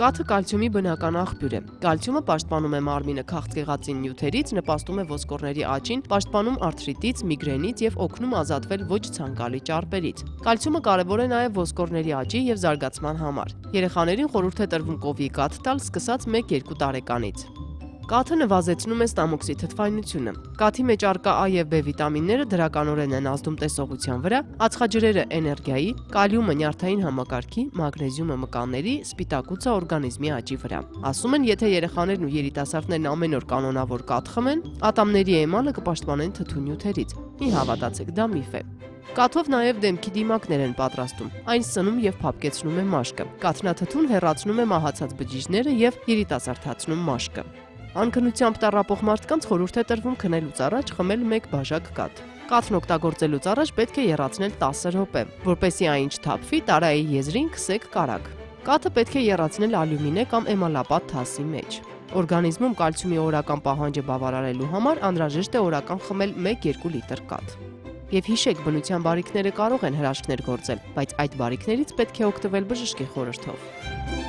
Կաթը կալցիումի բնական աղբյուր է։ Կալցիումը պաշտպանում է մարմինը քաղցկեղածին նյութերից, նպաստում է ոսկորների աճին, պաշտպանում արթրիտից, միգրենից եւ օգնում ազատվել ոչ ցանկալի ճարպերից։ Կալցիումը կարևոր է նաեւ ոսկորների աճի եւ զարգացման համար։ Երեխաներին խորհուրդ է տրվում կովի կաթ տալ սկսած 1-2 տարեկանից։ Կաթը նվազեցնում է ստամոքսի թթվայնությունը։ Կաթի մեջ առկա A եւ B վիտամինները դրականորեն են ազդում տեսողության վրա, ածխաջրերը էներգիայի, կալիումը նյարդային համակարգի, մագնեզիումը մկանների, սպիտակուցը օրգանիզմի աճի վրա։ Ասում են, եթե երեխաներն ու երիտասարդներն ամեն օր կանոնավոր կաթ խմեն, ատամների էմալը կպաշտպանեն թթու նյութերից։ Մի հավատացեք, դա միֆ է։ Կաթով նաև դեմքի դիմակներ են պատրաստում։ Այն սնում եւ փափկեցնում է մաշկը։ Կաթնաթթուն հեռացնում է մահացած բջիջները եւ երիտասարդացնում մաշկը։ Անքնությամբ տառապող մարդկանց խորհուրդ է տրվում քնելուց առաջ խմել 1 բաժակ կաթ։ Կաթն օգտագործելուց առաջ պետք է եռացնել 10 րոպե, որպեսզի այն չթափվի, տարայի եզրին քսեք կարագ։ Կաթը պետք է եռացնել ալյումինե կամ էմալապատ թասի մեջ։ Օրգանիզմում կալցիումի օրական պահանջը բավարարելու համար անհրաժեշտ է օրական խմել 1-2 լիտր կաթ։ Եվ հիշեք, բնության բարիքները կարող են հրաշքներ գործել, բայց այդ բարիքներից պետք է օգտվել բժշկի խորհրդով։